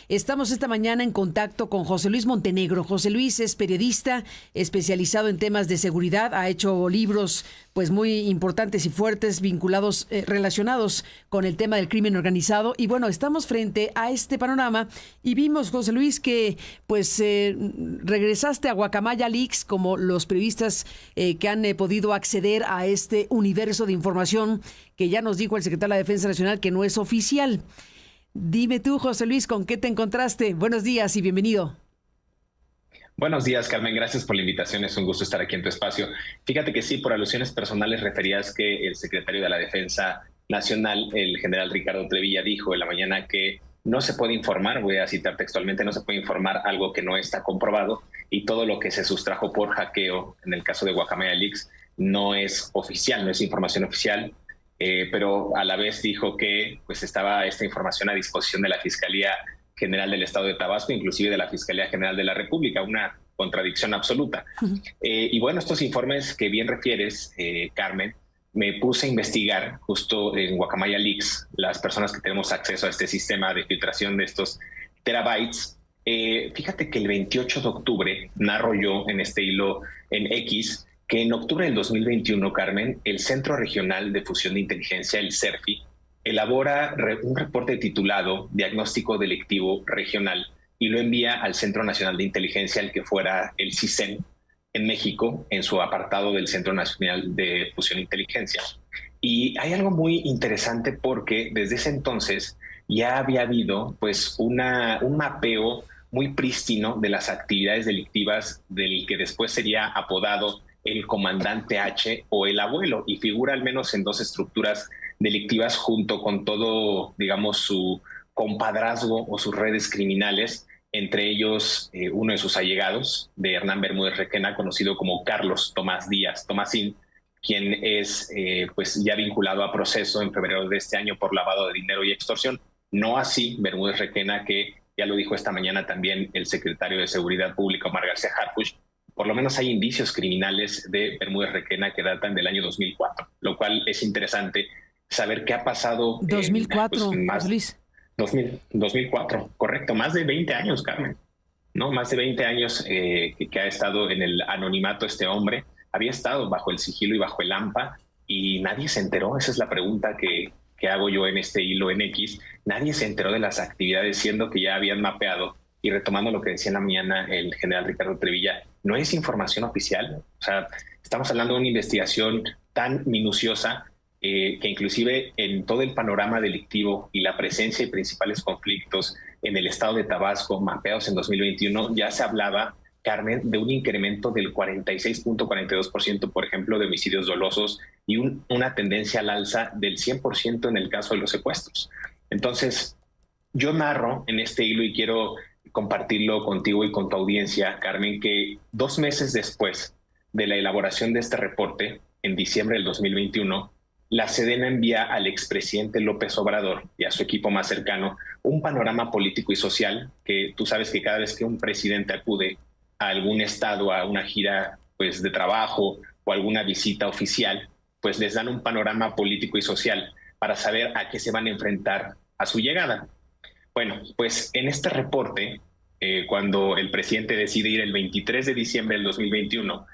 Estamos esta mañana en contacto con José Luis Montenegro. José Luis es periodista especializado en temas de seguridad, ha hecho libros pues muy importantes y fuertes vinculados, relacionados con el tema del crimen organizado. Y bueno, estamos frente a este panorama y vimos, José Luis, que pues regresaste a Guacamaya Leaks como los periodistas que han podido acceder a este universo de información que ya nos dijo el secretario de la Defensa Nacional que no es oficial. Dime tú, José Luis, ¿con qué te encontraste? Buenos días y bienvenido. Buenos días, Carmen. Gracias por la invitación. Es un gusto estar aquí en tu espacio. Fíjate que sí, por alusiones personales referías que el secretario de la Defensa Nacional, el general Ricardo Trevilla, dijo en la mañana que no se puede informar, voy a citar textualmente, no se puede informar algo que no está comprobado y todo lo que se sustrajo por hackeo, en el caso de Guacamaya Leaks, no es oficial, no es información oficial, pero a la vez dijo que pues estaba esta información a disposición de la Fiscalía General del Estado de Tabasco, inclusive de la Fiscalía General de la República, una contradicción absoluta. Y bueno, estos informes que bien refieres, Carmen, me puse a investigar justo en Guacamaya Leaks, las personas que tenemos acceso a este sistema de filtración de estos terabytes. Fíjate que el 28 de octubre narro yo en este hilo en X que en octubre del 2021, Carmen, el Centro Regional de Fusión de Inteligencia, el CERFI, elabora un reporte titulado Diagnóstico Delictivo Regional y lo envía al Centro Nacional de Inteligencia, el que fuera el CISEN, en México, en su apartado del Centro Nacional de Fusión e Inteligencia. Y hay algo muy interesante porque desde ese entonces ya había habido pues un mapeo muy prístino de las actividades delictivas del que después sería apodado el comandante H o el abuelo, y figura al menos en dos estructuras delictivas junto con todo, digamos, su compadrazgo o sus redes criminales, entre ellos uno de sus allegados, de Hernán Bermúdez Requena, conocido como Carlos Tomás Díaz Tomasín, quien es pues ya vinculado a proceso en febrero de este año por lavado de dinero y extorsión. No así Bermúdez Requena, que ya lo dijo esta mañana también el secretario de Seguridad Pública, Omar García Harfuch. Por lo menos hay indicios criminales de Bermúdez Requena que datan del año 2004, lo cual es interesante saber qué ha pasado. 2004, Luis. 2004, correcto, más de 20 años, Carmen, ¿no? Más de 20 años que ha estado en el anonimato este hombre. Había estado bajo el sigilo y bajo el AMPA y nadie se enteró. Esa es la pregunta que hago yo en este hilo en X. Nadie se enteró de las actividades, siendo que ya habían mapeado. Y retomando lo que decía en la mañana el general Ricardo Trevilla, no es información oficial. O sea, estamos hablando de una investigación tan minuciosa que inclusive en todo el panorama delictivo y la presencia de principales conflictos en el estado de Tabasco, mapeados en 2021, ya se hablaba, Carmen, de un incremento del 46.42%, por ejemplo, de homicidios dolosos y una tendencia al alza del 100% en el caso de los secuestros. Entonces, yo narro en este hilo y quiero compartirlo contigo y con tu audiencia, Carmen, que 2 meses después de la elaboración de este reporte, en diciembre del 2021, la Sedena envía al expresidente López Obrador y a su equipo más cercano un panorama político y social que tú sabes que cada vez que un presidente acude a algún estado, a una gira pues, de trabajo o alguna visita oficial, pues les dan un panorama político y social para saber a qué se van a enfrentar a su llegada. Bueno, pues en este reporte, cuando el presidente decide ir el 23 de diciembre del 2021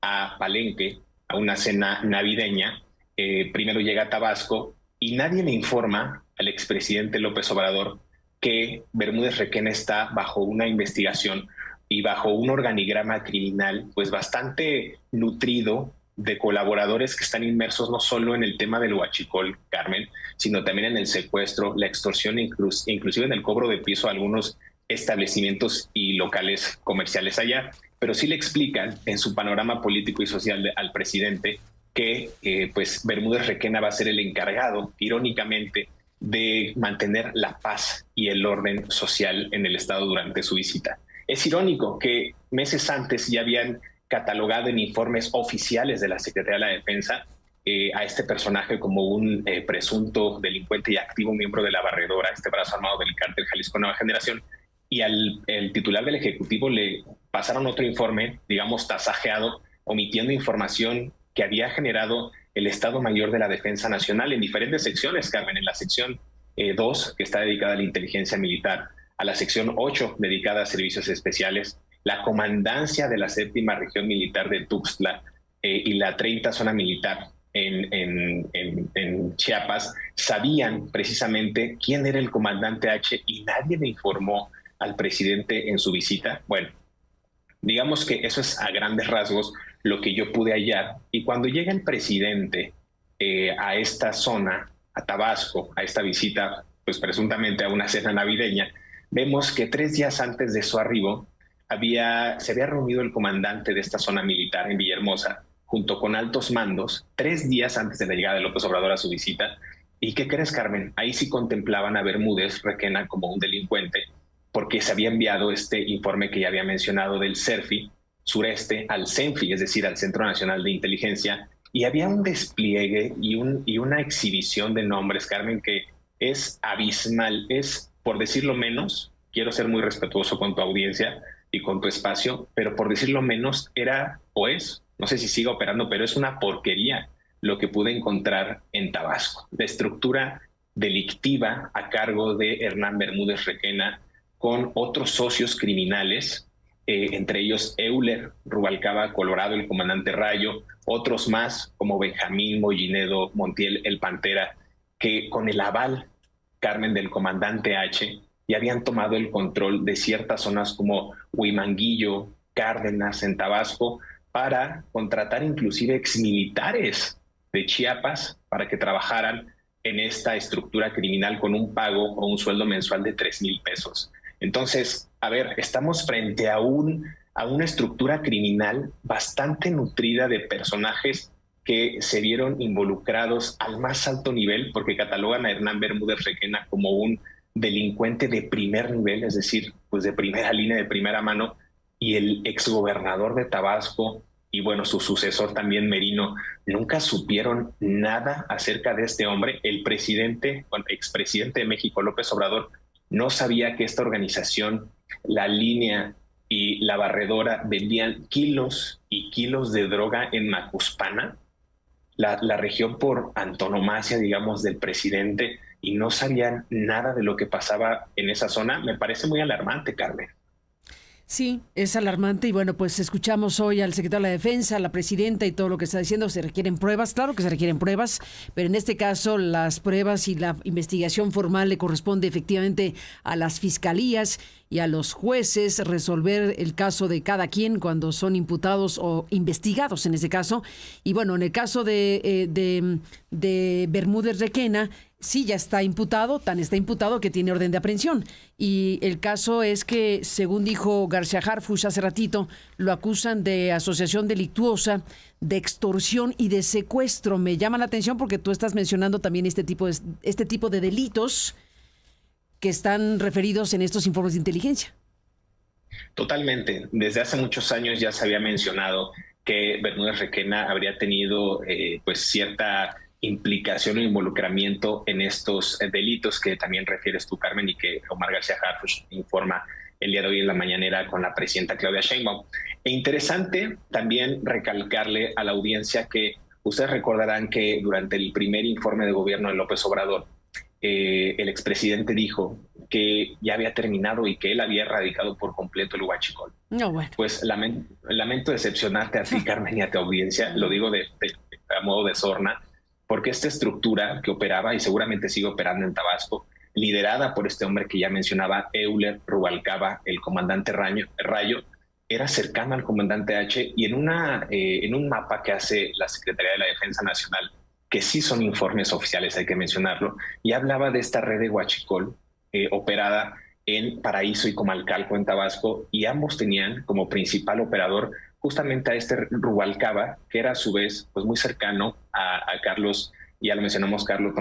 a Palenque, a una cena navideña, primero llega a Tabasco y nadie le informa al expresidente López Obrador que Bermúdez Requena está bajo una investigación y bajo un organigrama criminal pues bastante nutrido de colaboradores que están inmersos no solo en el tema del huachicol, Carmen, sino también en el secuestro, la extorsión, inclusive en el cobro de piso a algunos establecimientos y locales comerciales allá. Pero sí le explican en su panorama político y social al presidente que pues Bermúdez Requena va a ser el encargado, irónicamente, de mantener la paz y el orden social en el estado durante su visita. Es irónico que meses antes ya habían catalogado en informes oficiales de la Secretaría de la Defensa a este personaje como un presunto delincuente y activo miembro de la Barredora, este brazo armado del cártel Jalisco Nueva Generación, y el titular del Ejecutivo le pasaron otro informe, digamos, tasajeado, omitiendo información que había generado el Estado Mayor de la Defensa Nacional en diferentes secciones, Carmen, en la sección 2, que está dedicada a la inteligencia militar, a la sección 8 dedicada a servicios especiales, la comandancia de la 7ª región militar de Tuxtla y la 30 zona militar en Chiapas sabían precisamente quién era el comandante H y nadie le informó al presidente en su visita. Bueno, digamos que eso es a grandes rasgos lo que yo pude hallar. Y cuando llega el presidente a esta zona, a Tabasco, a esta visita, pues presuntamente a una cena navideña, vemos que 3 días antes de su arribo se había reunido el comandante de esta zona militar en Villahermosa junto con altos mandos 3 días antes de la llegada de López Obrador a su visita. ¿Y qué crees, Carmen? Ahí sí contemplaban a Bermúdez Requena como un delincuente, porque se había enviado este informe que ya había mencionado del CERFI sureste al CENFI, es decir, al Centro Nacional de Inteligencia, y había un despliegue y una exhibición de nombres, Carmen, que es abismal. Es, por decirlo menos, quiero ser muy respetuoso con tu audiencia y con tu espacio, pero por decirlo menos era o es, no sé si siga operando, pero es una porquería lo que pude encontrar en Tabasco. La estructura delictiva a cargo de Hernán Bermúdez Requena con otros socios criminales, entre ellos Euler Rubalcaba Colorado, el comandante Rayo, otros más como Benjamín Mollinedo Montiel, el Pantera, que con el aval, Carmen, del comandante H, ya habían tomado el control de ciertas zonas como Huimanguillo, Cárdenas, en Tabasco, para contratar inclusive exmilitares de Chiapas para que trabajaran en esta estructura criminal con un pago o un sueldo mensual de 3,000 pesos. Entonces, a ver, estamos frente a una estructura criminal bastante nutrida de personajes que se vieron involucrados al más alto nivel, porque catalogan a Hernán Bermúdez Requena como un delincuente de primer nivel, es decir, pues de primera línea, de primera mano, y el exgobernador de Tabasco y bueno, su sucesor también, Merino, nunca supieron nada acerca de este hombre. El presidente, bueno, expresidente de México, López Obrador, no sabía que esta organización, La Línea y La Barredora, vendían kilos y kilos de droga en Macuspana, la región por antonomasia, digamos, del presidente, y no sabían nada de lo que pasaba en esa zona. Me parece muy alarmante, Carmen. Sí, es alarmante y bueno, pues escuchamos hoy al secretario de la Defensa, a la presidenta y todo lo que está diciendo. Se requieren pruebas, claro que se requieren pruebas, pero en este caso las pruebas y la investigación formal le corresponde efectivamente a las fiscalías y a los jueces resolver el caso de cada quien cuando son imputados o investigados en este caso. Y bueno, en el caso de Bermúdez Requena, sí, ya está imputado, tan está imputado que tiene orden de aprehensión. Y el caso es que, según dijo García Harfuch hace ratito, lo acusan de asociación delictuosa, de extorsión y de secuestro. Me llama la atención porque tú estás mencionando también este tipo de delitos que están referidos en estos informes de inteligencia. Totalmente. Desde hace muchos años ya se había mencionado que Bermúdez Requena habría tenido pues cierta implicación o involucramiento en estos delitos que también refieres tú, Carmen, y que Omar García Harfuch informa el día de hoy en la mañanera con la presidenta Claudia Sheinbaum. E interesante también recalcarle a la audiencia que ustedes recordarán que durante el primer informe de gobierno de López Obrador, el expresidente dijo que ya había terminado y que él había erradicado por completo el huachicol. No, bueno. Pues lamento decepcionarte a ti, Carmen, y a tu audiencia, lo digo a modo de sorna, porque esta estructura que operaba y seguramente sigue operando en Tabasco, liderada por este hombre que ya mencionaba, Euler Rubalcaba, el comandante Rayo, era cercano al comandante H, y en un mapa que hace la Secretaría de la Defensa Nacional, que sí son informes oficiales, hay que mencionarlo, y hablaba de esta red de huachicol operada en Paraíso y Comalcalco, en Tabasco, y ambos tenían como principal operador justamente a este Rubalcaba, que era a su vez pues muy cercano a Carlos, ya lo mencionamos, Carlos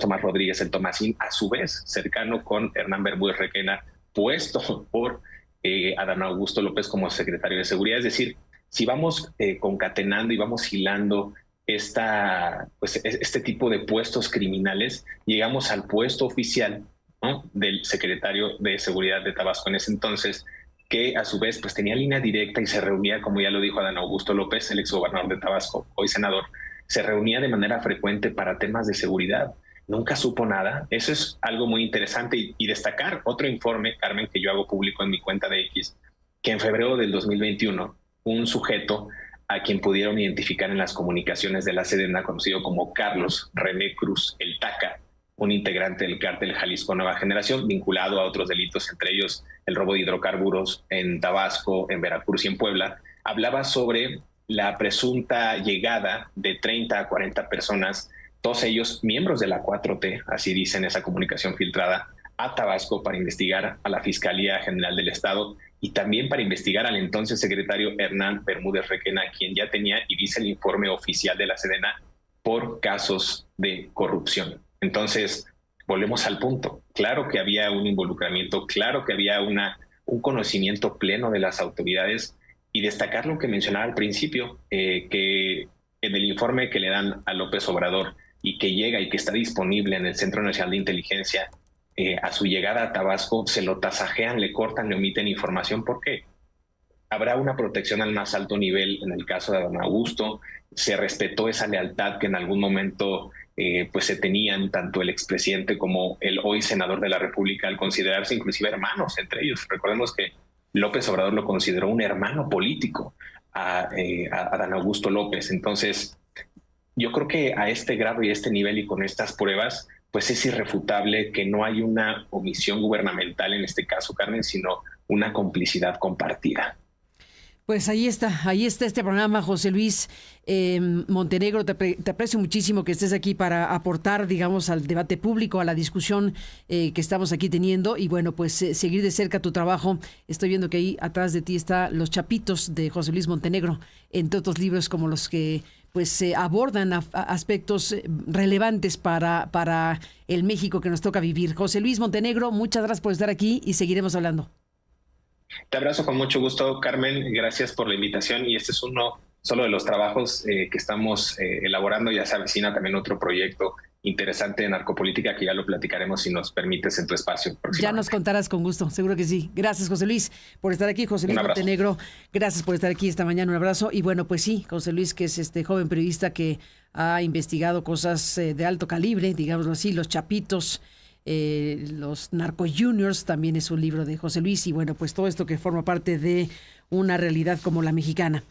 Tomás Rodríguez, el Tomasín, a su vez cercano con Hernán Bermúdez Requena, puesto por Adán Augusto López como secretario de Seguridad. Es decir, si vamos concatenando y vamos hilando este tipo de puestos criminales, llegamos al puesto oficial, ¿no?, del secretario de Seguridad de Tabasco en ese entonces, que a su vez pues tenía línea directa y se reunía, como ya lo dijo Adán Augusto López, el exgobernador de Tabasco, hoy senador, se reunía de manera frecuente para temas de seguridad. nunca supo nada. Eso es algo muy interesante y destacar otro informe, Carmen, que yo hago público en mi cuenta de X, que en febrero del 2021, un sujeto a quien pudieron identificar en las comunicaciones de la Sedena, conocido como Carlos René Cruz, el Taca, un integrante del cártel Jalisco Nueva Generación, vinculado a otros delitos, entre ellos el robo de hidrocarburos en Tabasco, en Veracruz y en Puebla, hablaba sobre la presunta llegada de 30 a 40 personas, todos ellos miembros de la 4T, así dice en esa comunicación filtrada, a Tabasco para investigar a la Fiscalía General del Estado y también para investigar al entonces secretario Hernán Bermúdez Requena, quien ya tenía, y dice el informe oficial de la Sedena, por casos de corrupción. Entonces, volvemos al punto. Claro que había un involucramiento, claro que había un conocimiento pleno de las autoridades, y destacar lo que mencionaba al principio, que en el informe que le dan a López Obrador y que llega y que está disponible en el Centro Nacional de Inteligencia, a su llegada a Tabasco se lo tasajean, le cortan, le omiten información. ¿Por qué? Habrá una protección al más alto nivel en el caso de Adán Augusto, se respetó esa lealtad que en algún momento pues se tenían tanto el expresidente como el hoy senador de la República, al considerarse inclusive hermanos entre ellos. Recordemos que López Obrador lo consideró un hermano político a Adán Augusto López. Entonces, yo creo que a este grado y a este nivel y con estas pruebas, pues es irrefutable que no hay una omisión gubernamental en este caso, Carmen, sino una complicidad compartida. Pues ahí está este programa, José Luis Montenegro. Te aprecio muchísimo que estés aquí para aportar, digamos, al debate público, a la discusión que estamos aquí teniendo. Y bueno, pues seguir de cerca tu trabajo. Estoy viendo que ahí atrás de ti están Los Chapitos de José Luis Montenegro, entre otros libros como los que pues abordan aspectos relevantes para el México que nos toca vivir. José Luis Montenegro, muchas gracias por estar aquí y seguiremos hablando. Te abrazo con mucho gusto, Carmen. Gracias por la invitación. Y este es uno solo de los trabajos que estamos elaborando. Ya se avecina también otro proyecto interesante de narcopolítica que ya lo platicaremos si nos permites en tu espacio. Ya nos contarás con gusto, seguro que sí. Gracias, José Luis, por estar aquí. José Luis Montenegro, gracias por estar aquí esta mañana. Un abrazo. Y bueno, pues sí, José Luis, que es este joven periodista que ha investigado cosas de alto calibre, digámoslo así, Los Chapitos, los Narco Juniors, también es un libro de José Luis, y bueno, pues todo esto que forma parte de una realidad como la mexicana.